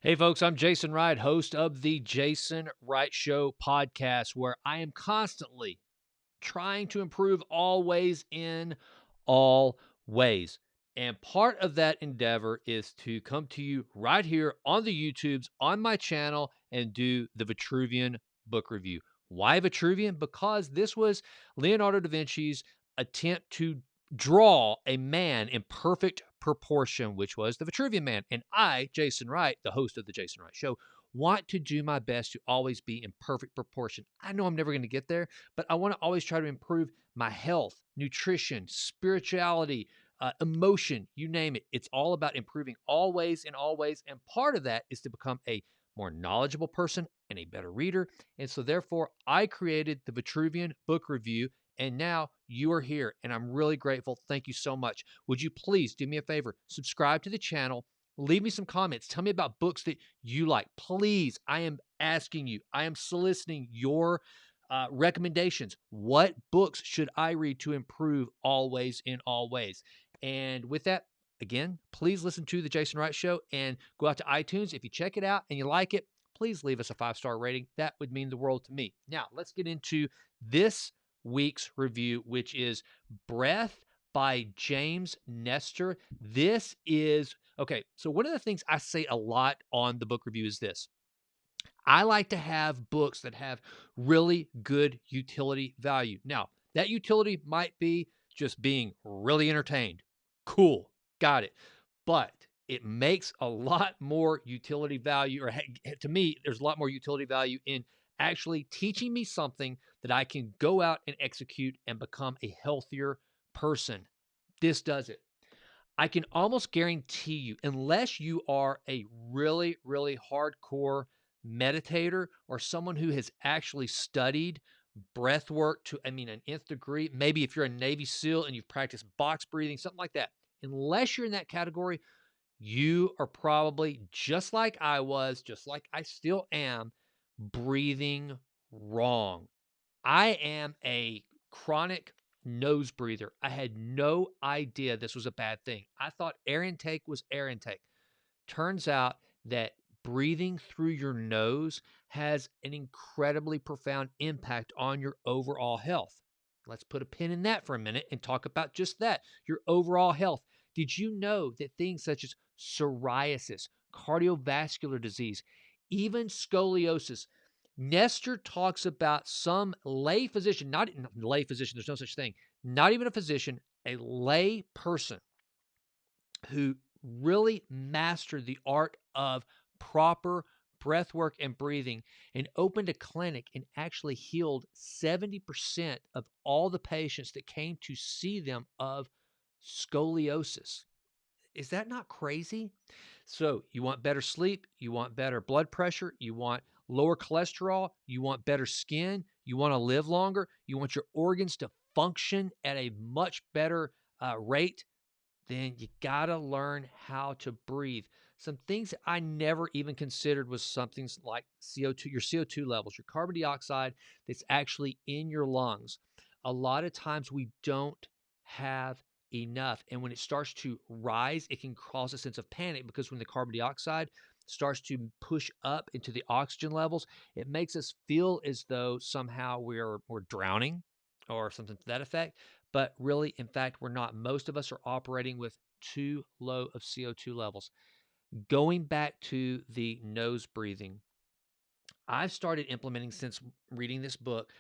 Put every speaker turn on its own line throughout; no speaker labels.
Hey, folks, I'm Jason Wright, host of the Jason Wright Show podcast, where I am constantly trying to improve always in all ways. And part of that endeavor is to come to you right here on the YouTubes, on my channel, and do the Vitruvian book review. Why Vitruvian? Because this was Leonardo da Vinci's attempt to draw a man in perfect proportion, which was the Vitruvian Man. And I, Jason Wright, the host of the Jason Wright Show, want to do my best to always be in perfect proportion. I know I'm never going to get there, but I want to always try to improve my health, nutrition, spirituality, emotion, you name it. It's all about improving always in all ways. And part of that is to become a more knowledgeable person and a better reader. And so, therefore, I created the Vitruvian book review. And now you are here, and I'm really grateful. Thank you so much. Would you please do me a favor? Subscribe to the channel. Leave me some comments. Tell me about books that you like. Please, I am asking you, I am soliciting your recommendations. What books should I read to improve always in all ways? And with that, again, please listen to the Jason Wright Show and go out to iTunes. If you check it out and you like it, please leave us a 5-star rating. That would mean the world to me. Now, let's get into this week's review, which is Breath by James Nestor. This is okay. So, one of the things I say a lot on the book review is this: I like to have books that have really good utility value. Now, that utility might be just being really entertained. Cool, got it. But it makes a lot more utility value, or to me, there's a lot more utility value in actually teaching me something that I can go out and execute and become a healthier person. This does it. I can almost guarantee you, unless you are a really, really hardcore meditator or someone who has actually studied breath work to, an nth degree, maybe if you're a Navy SEAL and you've practiced box breathing, something like that, unless you're in that category, you are probably just like I was, just like I still am, breathing wrong. I am a chronic nose breather. I had no idea this was a bad thing. I thought air intake was air intake. Turns out that breathing through your nose has an incredibly profound impact on your overall health. Let's put a pin in that for a minute and talk about just that, your overall health. Did you know that things such as psoriasis, cardiovascular disease, even scoliosis, Nestor talks about some lay physician, not lay physician, there's no such thing, not even a physician, a lay person who really mastered the art of proper breath work and breathing and opened a clinic and actually healed 70% of all the patients that came to see them of scoliosis. Is that not crazy? So, you want better sleep, you want better blood pressure, you want lower cholesterol, you want better skin, you want to live longer, you want your organs to function at a much better rate, then you got to learn how to breathe. Some things that I never even considered was something like CO2, your CO2 levels, your carbon dioxide that's actually in your lungs. A lot of times we don't have enough. And when it starts to rise, it can cause a sense of panic because when the carbon dioxide starts to push up into the oxygen levels, it makes us feel as though somehow we're drowning or something to that effect. But really, in fact, we're not. Most of us are operating with too low of CO2 levels. Going back to the nose breathing, I've started implementing since reading this book,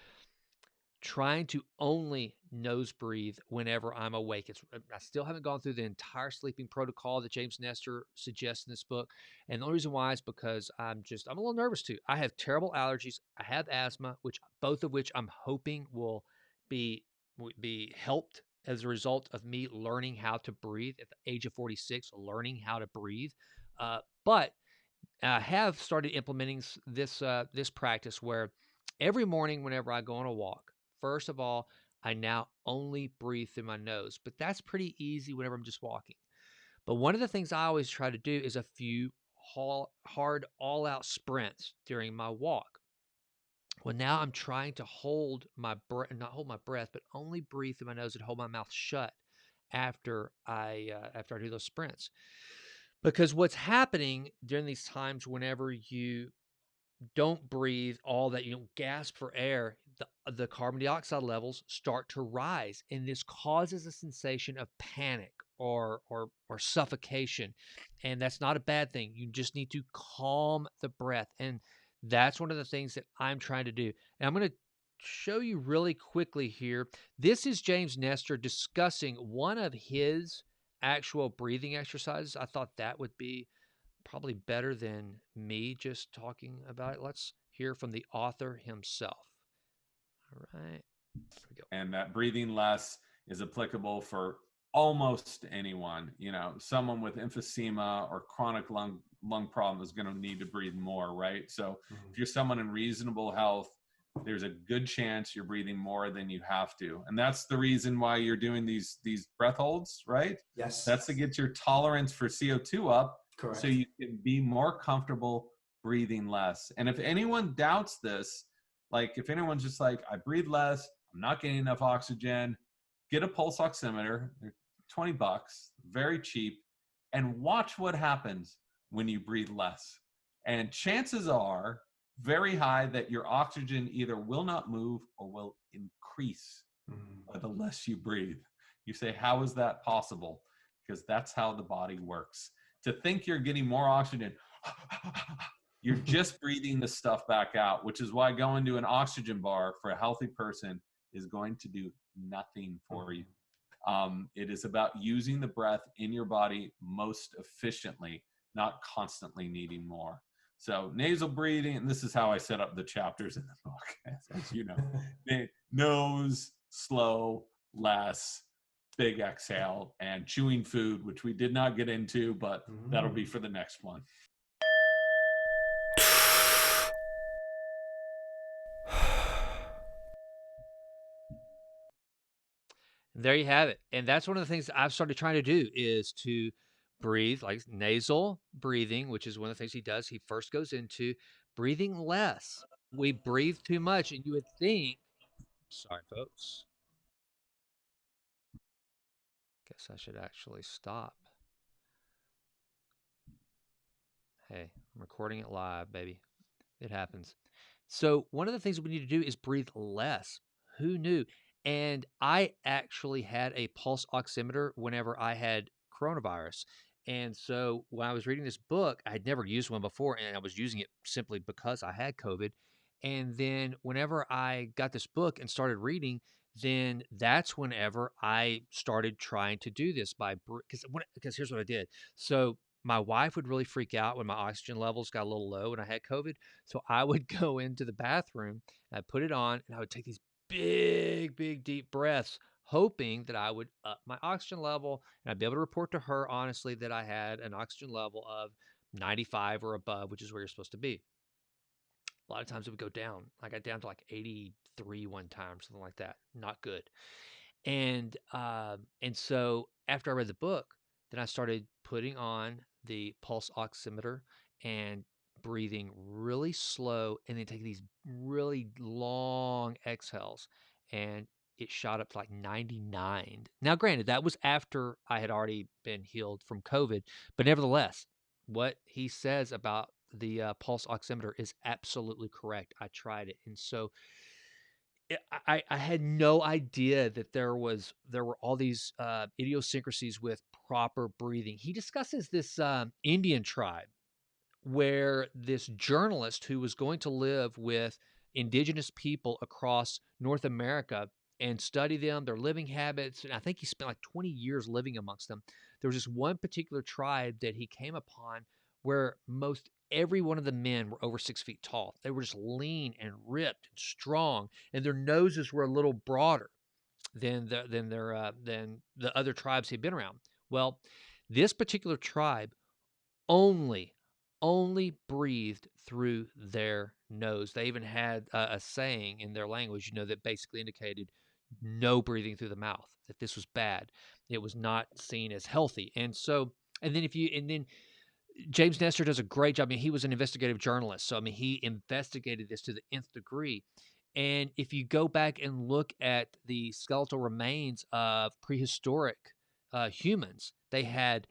trying to only nose breathe whenever I'm awake. I still haven't gone through the entire sleeping protocol that James Nestor suggests in this book. And the only reason why is because I'm a little nervous too. I have terrible allergies. I have asthma, both of which I'm hoping will be helped as a result of me learning how to breathe at the age of 46, learning how to breathe. But I have started implementing this practice where every morning whenever I go on a walk, first of all, I now only breathe through my nose, but that's pretty easy whenever I'm just walking. But one of the things I always try to do is a few hard all-out sprints during my walk. Well, now I'm trying to hold my breath, not hold my breath, but only breathe through my nose and hold my mouth shut after I do those sprints. Because what's happening during these times whenever you don't breathe all that, you don't gasp for air, the carbon dioxide levels start to rise, and this causes a sensation of panic or suffocation, and that's not a bad thing. You just need to calm the breath, and that's one of the things that I'm trying to do. And I'm going to show you really quickly here. This is James Nestor discussing one of his actual breathing exercises. I thought that would be probably better than me just talking about it. Let's hear from the author himself. All right, there we go.
And that breathing less is applicable for almost anyone. Someone with emphysema or chronic lung problem is going to need to breathe more, right? So if you're someone in reasonable health, there's a good chance you're breathing more than you have to. And that's the reason why you're doing these breath holds, right?
Yes.
That's to get your tolerance for CO2 up.
Correct.
So you can be more comfortable breathing less. And if anyone doubts this, like if anyone's just like, I breathe less, I'm not getting enough oxygen, get a pulse oximeter. They're $20, very cheap, and watch what happens when you breathe less. And chances are very high that your oxygen either will not move or will increase by the less you breathe. You say, how is that possible? Because that's how the body works. To think you're getting more oxygen, you're just breathing the stuff back out, which is why going to an oxygen bar for a healthy person is going to do nothing for you. It is about using the breath in your body most efficiently, not constantly needing more. So nasal breathing, and this is how I set up the chapters in the book, as you know. Nose, slow, less, big exhale, and chewing food, which we did not get into, but that'll be for the next one.
There you have it. And that's one of the things I've started trying to do is to breathe like nasal breathing, which is one of the things he does. He first goes into breathing less. We breathe too much, and you would think, sorry, folks. Guess I should actually stop. Hey, I'm recording it live, baby. It happens. So one of the things we need to do is breathe less. Who knew? And I actually had a pulse oximeter whenever I had coronavirus. And so when I was reading this book, I had never used one before, and I was using it simply because I had COVID. And then whenever I got this book and started reading, then that's whenever I started trying to do this because here's what I did. So my wife would really freak out when my oxygen levels got a little low and I had COVID. So I would go into the bathroom, and I'd put it on, and I would take these big, big, deep breaths, hoping that I would up my oxygen level, and I'd be able to report to her honestly that I had an oxygen level of 95 or above, which is where you're supposed to be. A lot of times it would go down. I got down to like 83 one time, something like that. Not good. And so after I read the book, then I started putting on the pulse oximeter and breathing really slow, and then taking these really long exhales, and it shot up to like 99. Now, granted, that was after I had already been healed from COVID, but nevertheless, what he says about the pulse oximeter is absolutely correct. I tried it, and so I had no idea that there were all these idiosyncrasies with proper breathing. He discusses this Indian tribe where this journalist who was going to live with indigenous people across North America and study them, their living habits, and I think he spent like 20 years living amongst them. There was this one particular tribe that he came upon where most every one of the men were over 6 feet tall. They were just lean and ripped and strong, and their noses were a little broader than the other tribes he'd been around. Well, this particular tribe only breathed through their nose. They even had a saying in their language, that basically indicated no breathing through the mouth, that this was bad. It was not seen as healthy. And so, and then James Nestor does a great job. I mean, he was an investigative journalist. So, I mean, he investigated this to the nth degree. And if you go back and look at the skeletal remains of prehistoric humans, they had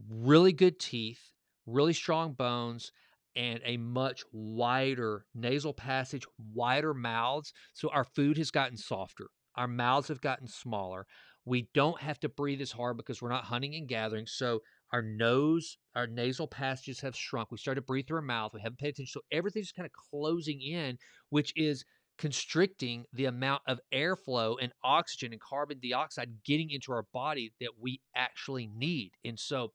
really good teeth, really strong bones, and a much wider nasal passage, wider mouths. So our food has gotten softer. Our mouths have gotten smaller. We don't have to breathe as hard because we're not hunting and gathering. So our nose, our nasal passages have shrunk. We started to breathe through our mouth. We haven't paid attention. So everything's kind of closing in, which is constricting the amount of airflow and oxygen and carbon dioxide getting into our body that we actually need. And so,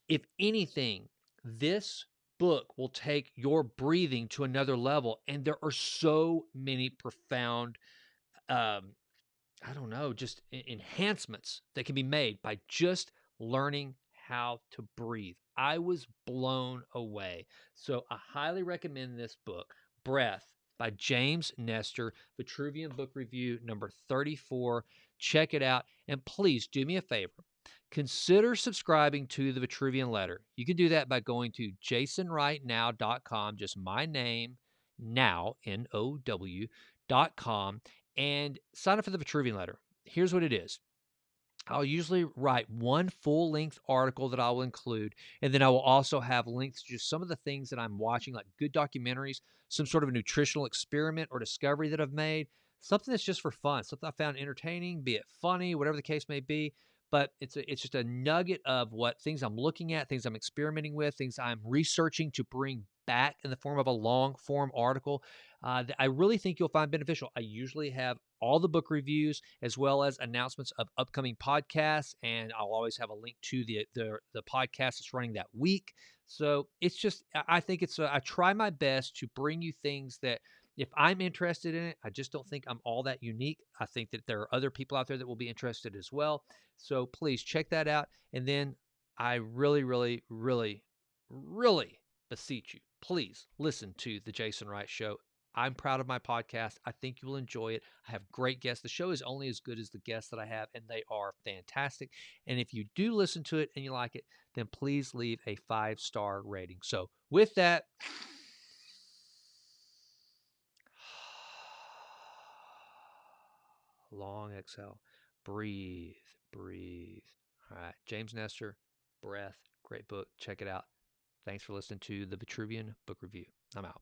if anything, this book will take your breathing to another level. And there are so many profound, um, I don't know, just enhancements that can be made by just learning how to breathe. I was blown away. So I highly recommend this book, Breath by James Nestor, Vitruvian Book Review number 34. Check it out. And please do me a favor. Consider subscribing to the Vitruvian Letter. You can do that by going to jasonwrightnow.com, just my name, now, NOW.com, and sign up for the Vitruvian Letter. Here's what it is. I'll usually write one full-length article that I will include, and then I will also have links to just some of the things that I'm watching, like good documentaries, some sort of a nutritional experiment or discovery that I've made, something that's just for fun, something I found entertaining, be it funny, whatever the case may be. But it's just a nugget of what things I'm looking at, things I'm experimenting with, things I'm researching to bring back in the form of a long form article that I really think you'll find beneficial. I usually have all the book reviews as well as announcements of upcoming podcasts, and I'll always have a link to the podcast that's running that week. So it's just I think I try my best to bring you things that if I'm interested in it, I just don't think I'm all that unique. I think that there are other people out there that will be interested as well. So please check that out. And then I really, really, really, really beseech you, please listen to The Jason Wright Show. I'm proud of my podcast. I think you will enjoy it. I have great guests. The show is only as good as the guests that I have, and they are fantastic. And if you do listen to it and you like it, then please leave a 5-star rating. So, with that, long exhale, breathe, breathe. All right, James Nestor, Breath, great book. Check it out. Thanks for listening to the Vitruvian Book Review. I'm out.